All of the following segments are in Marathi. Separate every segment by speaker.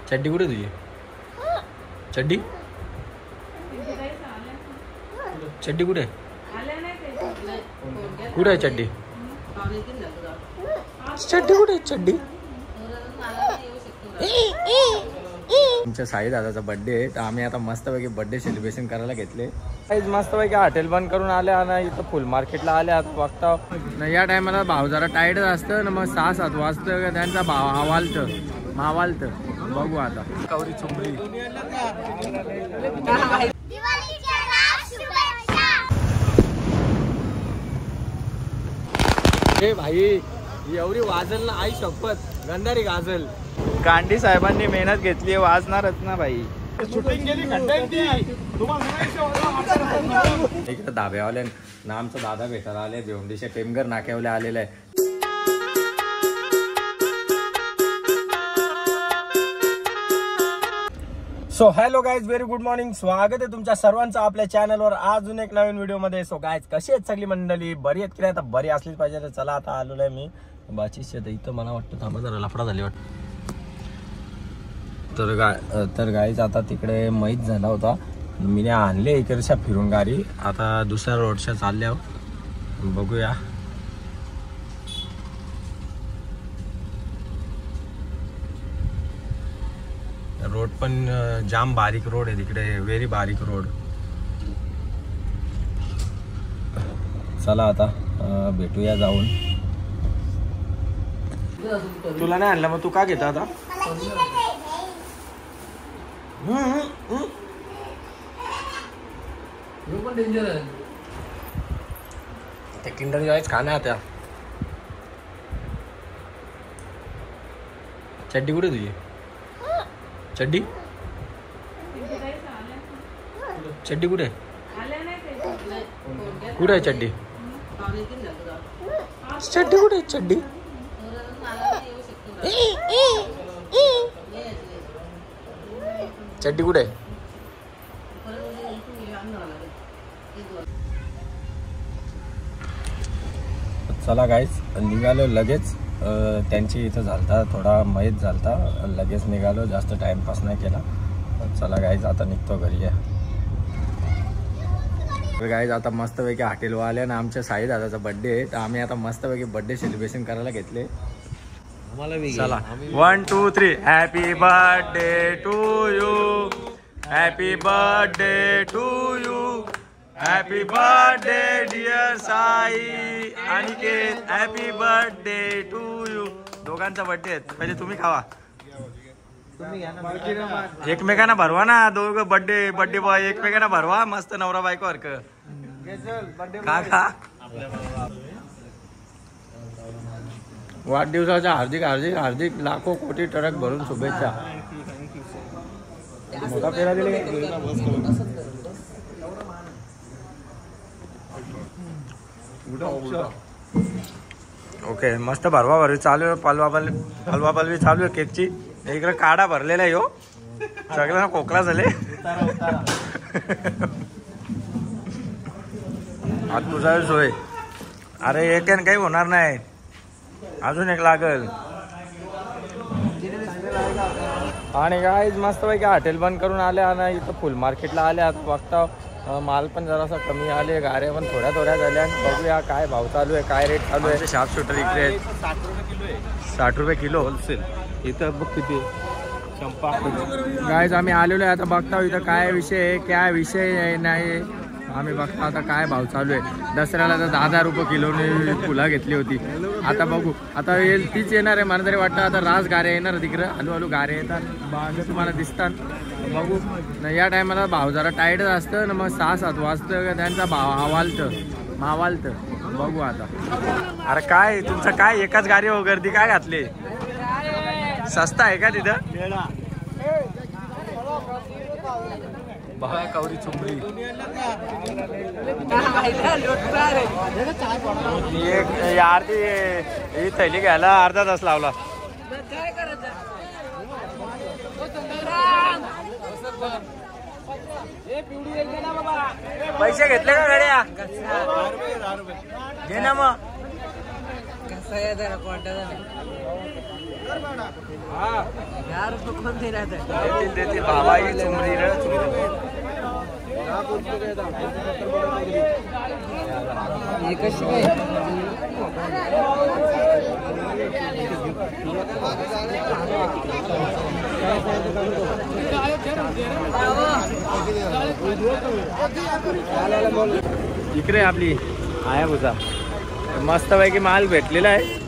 Speaker 1: चड्डी कुठे तुझी? चड्डी चड्डी कुठे कुठे आहे चड्डी? चड्डी कुठे आहे चड्डी? आमच्या साई दादाचा बर्थडे आहे तर आम्ही आता मस्तपैकी बर्थडे सेलिब्रेशन करायला घेतले. मस्तपैकी हॉटेल बंद करून आले आणि इथं फुल मार्केटला आले. आता बघता या टायमाला भाव जरा टाईटच असतं ना, मग 6-7 वाजता त्यांचा भाव मावालतं. बघू आता कवरी चुंबरी. हे भाई एवढी वाजल ना, आई शपथ गंधारी गाजल. गांधी साहेबांनी मेहनत घेतली, वाजणारच ना भाई. इकडे धाब्यावाले ना आमचा दादा भेटायला आले. भिवंडीच्या टेमगर नाक्यावले आलेला आहे. So hello guys, very good morning. स्वागत आहे तुमच्या सर्वांचं आपल्या चॅनलवर अजून एक नवीन व्हिडिओ मध्ये. सो गाईज, कशी आहेत सगळी मंडळी? बरी आहेत की नाही? आता बरी असलीच पाहिजे. तर चला आता आलेलो आहे मी बाचीस. इथं मला वाटतं थांबा जरा लफडा झाली वाटतं. तर गाईज आता तिकडे मैत झाला होता. मी आणले इकडच्या फिरून गाडी. आता दुसऱ्या रोडच्या चालल्या बघूया. रोड पण जाम बारीक रोड आहे तिकडे, व्हेरी बारीक रोड. चला आता भेटूया जाऊन. तुला नाही आणलं मग तू का घेता आता? ते किंडर जॉयच खाणं आता. चड्डी कुठे तुझी? चड्डी चड्डी कुठे कुठे आहे चड्डी? चड्डी कुठे चड्डी? चड्डी कुठे? चला गाईज निघालो लगेच. त्यांची इथं झालता थोडा मैत झालता, लगेच निघालो. जास्त टाइमपास नाही केला. चला गाईज आता निघतो घरी. गाईज आता मस्तपैकी हॉटेलवर आले ना आमच्या साई दादाचा बर्थडे आहे तर आम्ही आता मस्तपैकी बर्थडे सेलिब्रेशन करायला घेतले. चला 1 2 3 happy birthday to you, happy birthday to you, happy birthday dear Sai Aniket, happy birthday to you. दोघांचा बर्थडे आहे. पहिले तुम्ही खावा, एकमेकांना भरवा ना. दोघं बर्थडे बॉय एकमेकांना भरवा. मस्त नवरा बायको हरक खा. वाढदिवसाच्या हार्दिक हार्दिक हार्दिक लाखो कोटी टरक भरून शुभेच्छा. मोठा पेरा दिले. ओके मस्त भरवा भरवी चालू आहे. पलवा पलवी चालू आहे केकची. इकडे काढा भरलेला आहे. हो सगळ्यांना खोकला झाले. आज तुझा सोय. अरे एक काही होणार नाही, अजून एक लागल. आणि काय मस्तपैकी हॉटेल बंद करून आले आणि इथं फुल मार्केटला आले. आता बघता माल पण जरासा कमी आले, गाड्या पण थोड्या झाल्या. बघूया काय भाव चालू आहे, काय रेट चालू आहे. शार्प शूटर इकडे 60 रुपये किलो होलसेल. इथं बघ किती चंपा. गाईज आम्ही आलेलो आहे. आता बघता इथं काय विषय आहे, काय विषय नाही. आम्ही बघता आता काय भाव चालू आहे. दसऱ्याला तर 10,000 रुपये किलोने फुला घेतली होती. आता बघू आता येईल तीच येणार आहे मला तरी वाटतं. आता रास गाऱ्या येणार तिकडं, हळूहळू गाऱ्या येतात बागे तुम्हाला दिसतात. बघू ना या टायमाला भाव जरा टाईटच असतं ना, मग 6-7 वाजता त्यांचा भाव मावालतं. बघू आता. अरे काय तुमचं काय एकाच गाडी गर्दी काय घातली? सस्ता आहे का तिथं? बघा कवरी चुंबरी. अर्धी ही थैली घ्यायला अर्धा तास लावला. पैसे घेतले का गाड्या? घे ना मग. देतील बाबा ही चुमरी रे चुमरी
Speaker 2: कशी काय
Speaker 1: इकडे आपली आया मस्तपैकी माल भेटलेला आहे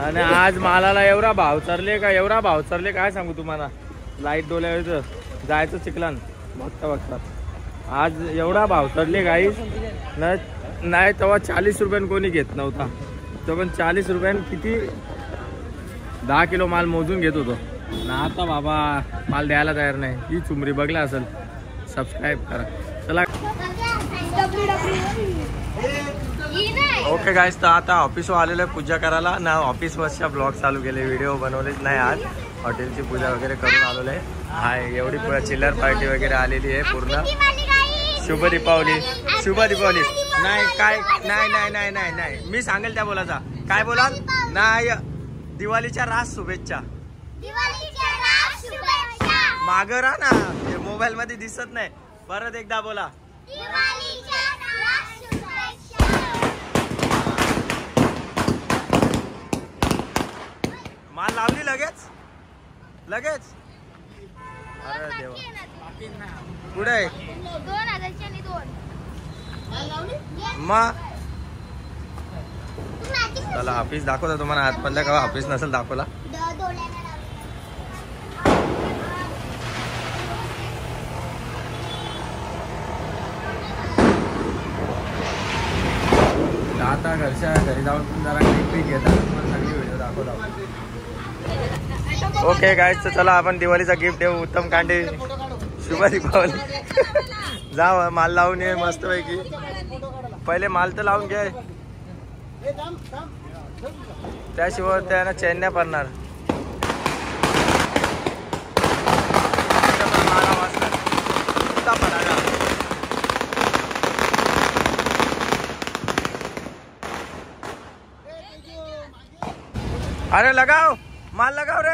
Speaker 1: आणि आज मालाला एवढा भाव चरले काय सांगू तुम्हाला. लाईट डोल्यावर जायचं चिखलान बघता बघता आज एवढा भाव चरले गाईस नाही तेव्हा 40 रुपयानं कोणी घेत नव्हता. तो पण 40 रुपयानं किती 10 किलो माल मोजून घेत होतो ना. आता बाबा माल द्यायला तयार नाही. ही चुमरी बघला असेल सबस्क्राईब करा. चला ओके गाईस, तर आता ऑफिसवर आलेलं आहे पूजा करायला ना. ऑफिसवरच्या ब्लॉग चालू केले, व्हिडिओ बनवलेच नाही. आज हॉटेलची पूजा वगैरे करून आलेलो आहे. हाय एवढी चिल्लर पार्टी वगैरे आलेली आहे पूर्ण. शुभ दीपावली शुभ दीपावली. नाही काय नाही नाही नाही नाही नाही मी सांगेल त्या बोलाचा. काय बोलाल नाही. दिवाळीच्या रास शुभेच्छा. मागं राहा ना, मोबाईल मध्ये दिसत नाही. परत एकदा बोला. माल लावली लगेच लगेच. अरे देवा पुढे मग चला ऑफिस दाखवता तुम्हाला. आतमधल्या का ऑफिस नसेल दाखवला. आता घरच्या घरी जाऊन जरा पीक घेतात सगळी व्हिडिओ दाखवला. ओके गाईज, तर चला आपण दिवाळीचा गिफ्ट देऊ. उत्तम कांडे शुभ दीपावली. जा माल लावून ये मस्त पैकी. पहिले माल तर लावून घे, त्याशिवाय त्यांना चैन नाही पडणार. अरे लगाओ माल लगाओ रे.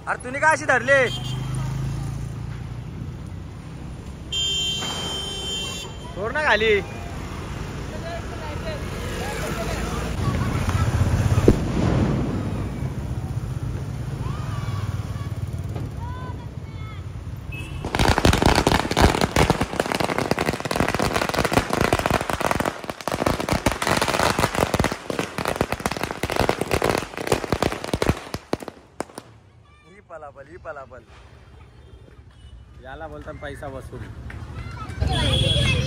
Speaker 1: अरे तुम्ही काय अशी धरले. सोड ना खाली. ही पलापल याला बोलतात पैसा वसूल.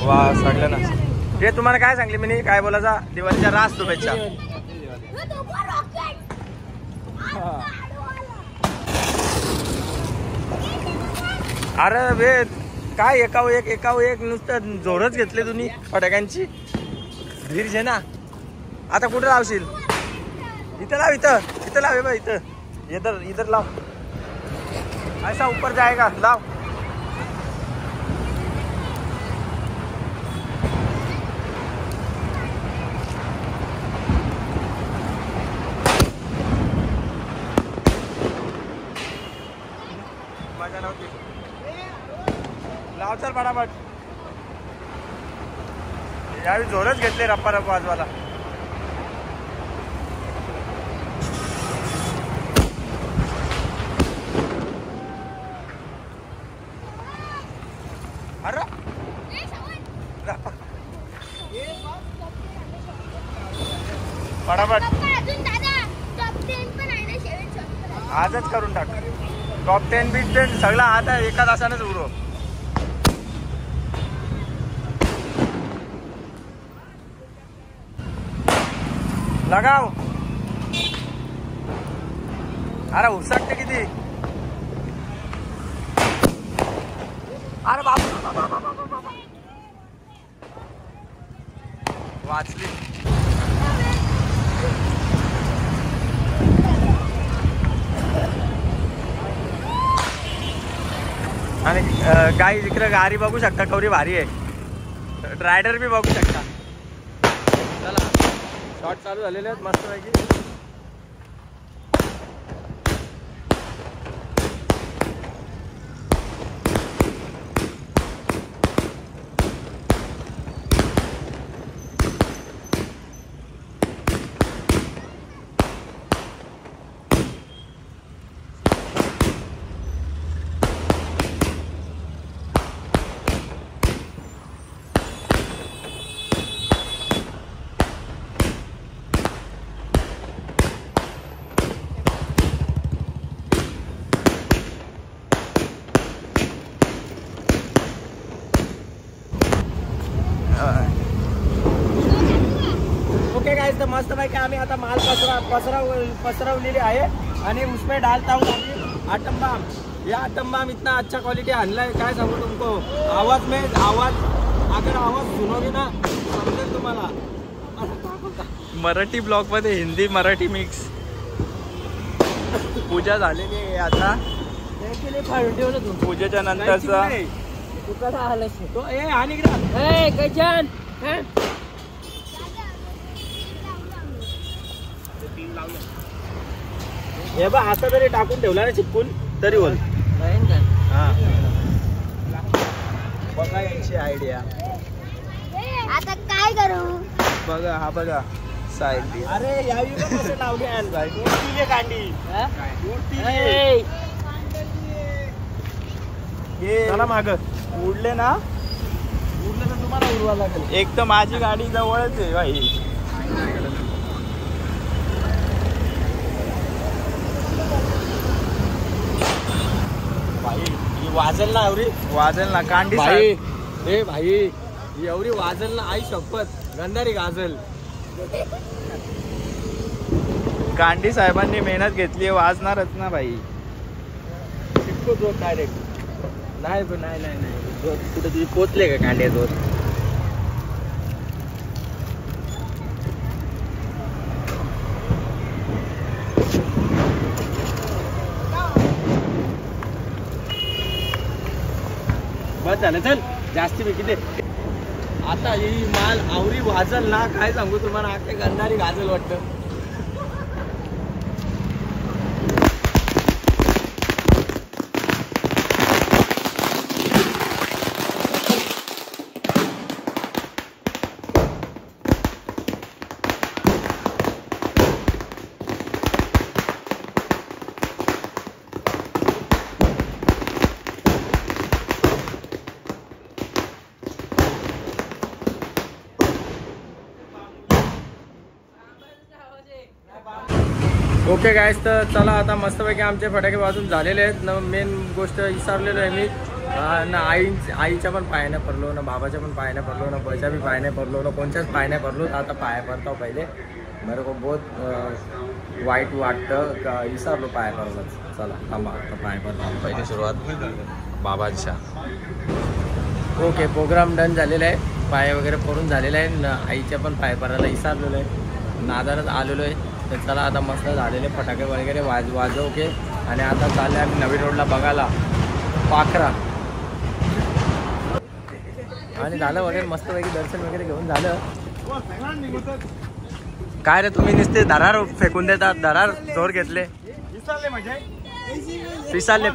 Speaker 1: वा सगळं ना. हे तुम्हाला काय सांगले मी काय बोलायचा. दिवाळीच्या रास शुभेच्छा. अरे वे काय एकावर एक नुसतं जोरच घेतले तुम्ही फटाक्यांची. धीर घे ना. आता कुठं लावशील. इथं लाव. इथं लाव. बा इथं इधर लाव. ऐसा ऊपर जाएगा. लाव. मजा नव्हती. लाव चल फटाफट. यावेळी जोरच घेतले रप्पा रप्पा वाजवाला. अरे फटाफट आजच करून टाक. टॉप 10 बीट 10 सगळा आता एका तासानच उरो. लगाव. अरे उसकते किती. अरे बाप वाचली. आणि गाई इकडे गाडी बघू शकता कवरी भारी आहे. रायडर बी बघू शकता. चला शॉट चालू झालेले आहेत मस्त पैकी. ओके गाइस, तो मस्त भाई आम्ही आता माल पसरवलेली आहे आणि उसमें डालता हूँ आटम बाम. ये आटम बाम इतना अच्छा क्वालिटी आणला है, काय सांगू तुमको. आवाज अगर आवाज सुनोगे ना समजेल तुम्हाला. मराठी ब्लॉग मध्ये हिंदी मराठी मिक्स. पूजा झालेली आहे आता. पूजेच्या नंतरचा तो हे बघ आता तरी टाकून ठेवला ना चिपकून तरी बोल. बघा यांची आयडिया.
Speaker 2: आता काय करू
Speaker 1: बघा हा बघा साईड. अरे यावी कसं लावली कांडी चला माग उडले ना. उडले तर तुम्हाला उडवा लागेल. एक तर माझी गाडी जवळच आहे भाई. वाजल ना एवढी. वाजल ना कांडी भाई. हे भाई एवढी वाजल ना आई शपथ गंधारी गाजल. कांडी साहेबांनी मेहनत घेतली आहे, वाजणारच ना भाई. चिपको जोर डायरेक्ट. नाही कुठे तुझी पोचले का कांड्या जोर. बस झालं चल जास्ती पैकी दे. आता ही माल आवरी वाजल ना काय सांगू तुम्हाला. आखे गंधारी गाजल वाटतं. ओके गाइस, तर चला आता मस्तपैकी आमचे फटाके वाजून झालेले आहेत. मेन गोष्ट विसरलेलो आहे मी. ना आईच्या पण पायाने पडलो ना, बाबाच्या पण पायाने पडलो ना, बच्या बी पायाने पडलो ना, कोणत्याच पायाने पडलो. आता पाया पडतो पहिले. मेरे को बहुत वाईट वाटतं का विसरलो पाया पडलाच. चला थांबा आता पाया पडतो. पहिली सुरुवात बाबाच्या. ओके प्रोग्राम डन झालेला आहे. पाय वगैरे पडून झालेला आहे. आईच्या पण पाय पडायला विसरलेलो आहे. नादारच आलेलो आहे. तर चला आता मस्त झालेले फटाके वगैरे वाजव के. आणि आता चालले आम्ही नवीन रोडला बघायला पाखरा. आणि झालं वगैरे मस्तपैकी दर्शन वगैरे घेऊन झालं. काय रे तुम्ही नुसते दरार फेकून देतात. दरार जोर घेतले. पिसाले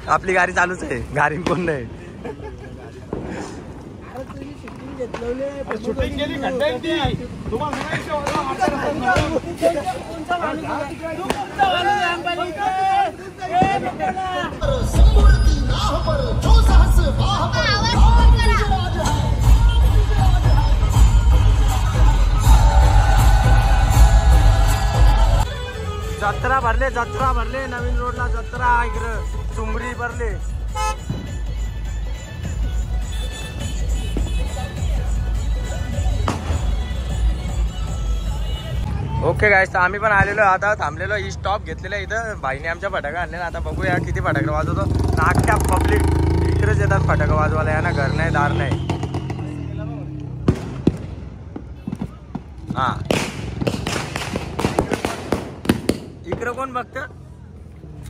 Speaker 1: आपली गाडी चालूच आहे. गाडी कोण नाही. शूटिंग केली जत्रा भरले नवीन रोडला. जत्रा इकडं चुंबरी भरले. ओके गाइस, तर आम्ही पण आलेलो आता थांबलेलो. ही स्टॉप घेतलेला इथं. भाईने आमच्या फटाका आणले. आता बघूया किती फटाके वाजवतो. अख्ख्या पब्लिक इकडेच येतात फटाका वाजवायला. या ना घर नाही दार नाही. हा इकडं कोण बघतं.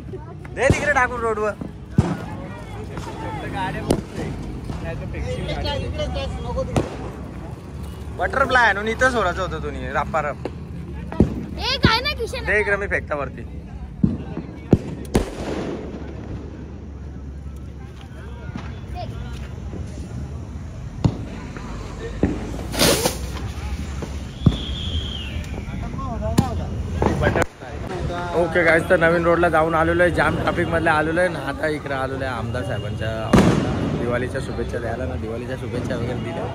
Speaker 1: दे तिकडे टाकून रोडवर. बटरफ्लाय आणून इथं सोडायचं होतं तुम्ही रापारप.
Speaker 2: काय ना किशन
Speaker 1: दे इकडे मी फेकता वरती. ओके गाईज, तर नवीन रोडला जाऊन आलेलो आहे, जाम ट्रॅफिक मधले आलेलो आहे ना. आता इकडे आलेलो आहे आमदार साहेबांच्या दिवाळीच्या शुभेच्छा द्यायला ना. दिवाळीच्या शुभेच्छा वगैरे दिल्या.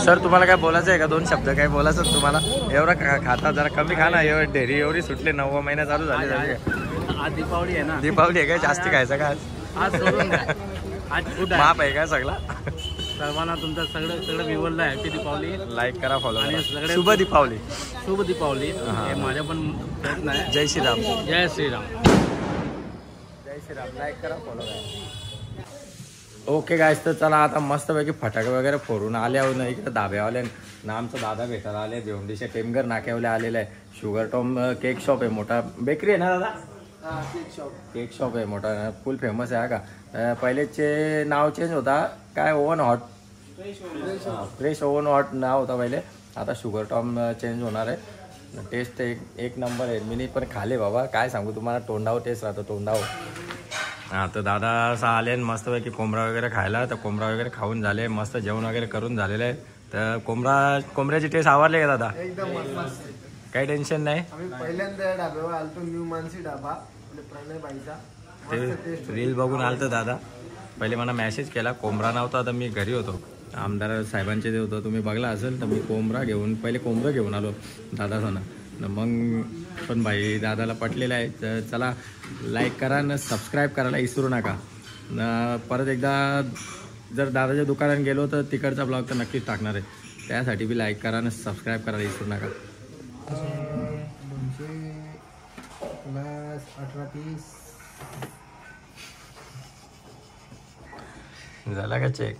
Speaker 1: सर तुम्हाला काय बोलायचं आहे का? 2 शब्द काय बोलायचं तुम्हाला? एवढा खाता जरा कमी खा ना. एवढं ढेरी एवढी सुटले, 9वा महिना चालू झाले.
Speaker 3: आज दीपावली आहे ना.
Speaker 1: दीपावली आहे काय? जास्ती खायचं का
Speaker 3: आज सोडून आज
Speaker 1: माप आहे का सगळा?
Speaker 3: सर्वांना तुमचं सगळं विवरलं आहे. हॅपी दीपावली.
Speaker 1: लाईक करा, फॉलो
Speaker 3: आणि
Speaker 1: करा.
Speaker 3: सगळे
Speaker 1: शुभ दीपावली.
Speaker 3: शुभ दीपावली. हे माझ्या पण प्रयत्न आहे.
Speaker 1: जय श्रीराम.
Speaker 3: जय श्रीराम.
Speaker 1: जय श्रीराम. लाईक करा, फॉलो करा. ओके गाईस, तर चला आता मस्तपैकी फटाके वगैरे फोडून आले आहो ना. इकडे धाब्यावाले ना आमचा दादा भेटायला आले. भिवंडीच्या टेमगर नाक्यावले आलेले आहे. शुगर टॉम केक शॉप आहे, मोठा बेकरी आहे ना दादा? केक शॉप आहे मोठा, फुल फेमस आहे का. पहिलेचे नाव चेंज होता काय, oven hot, fresh oven hot नाव होता पहिले. आता शुगर टॉम चेंज होणार आहे. टेस्ट एक नंबर आहे. मी पण खाले बाबा, काय सांगू तुम्हाला. तोंडावर टेस्ट राहतो, तोंडावर. हां, तर दादा असं आले मस्तपैकी कोंबडा वगैरे खायला. तर कोंबडा वगैरे खाऊन झाले, मस्त जेवण वगैरे करून झालेलं आहे. तर कोंबड्याची टेस्ट आवडली का दादा?
Speaker 4: एकदम मस्त.
Speaker 1: काही टेन्शन नाही.
Speaker 4: आम्ही पहिल्यांदा ढाब्यावर आलतो, न्यू मानसी ढाबा, प्रणय बाईचा.
Speaker 1: ते रील बघून आलतं दादा. पहिले मला मेसेज केला, कोंबडा नव्हता. आता मी घरी होतो, आमदार साहेबांचे जे होतं तुम्ही बघला असेल. तर मी पहिले कोंबडं घेऊन आलो दादासाना. मग पण भाई दादाला पटलेलं आहे. तर चला लाईक करा न सबस्क्राईब करायला विसरू नका. परत एकदा जर दादाच्या दुकानात गेलो तर तिकडचा ब्लॉग तर नक्कीच टाकणार आहे. त्यासाठी बी लाईक करा न सबस्क्राईब करायला विसरू नका.
Speaker 4: 200+1830
Speaker 1: झाला का चेक?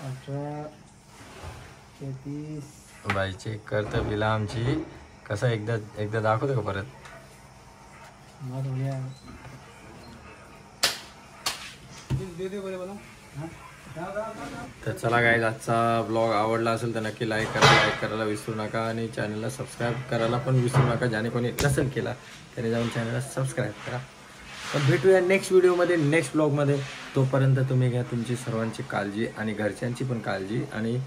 Speaker 4: 18:33
Speaker 1: बाई चेक करतं बिला आमची. कसं एकदा दाखवतो का परत? तर चला गाईज, आजचा ब्लॉग आवडला असेल तर नक्की लाईक करायला विसरू नका. आणि चॅनलला सबस्क्राईब करायला पण विसरू नका. ज्याने कोणी नसेल केला त्याने जाऊन चॅनलला सबस्क्राईब करा. पण भेटूया नेक्स्ट व्हिडिओमध्ये, नेक्स्ट ब्लॉगमध्ये. तोपर्यंत तुम्ही घ्या तुमची सर्वांची काळजी आणि घरच्यांची पण काळजी. आणि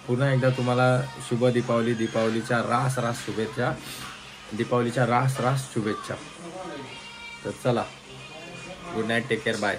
Speaker 1: पुन्हा एकदा तुम्हाला शुभ दीपावली. दीपावलीच्या रास शुभेच्छा. दीपावलीच्या रास शुभेच्छा. तर चला, good night, take care, bye.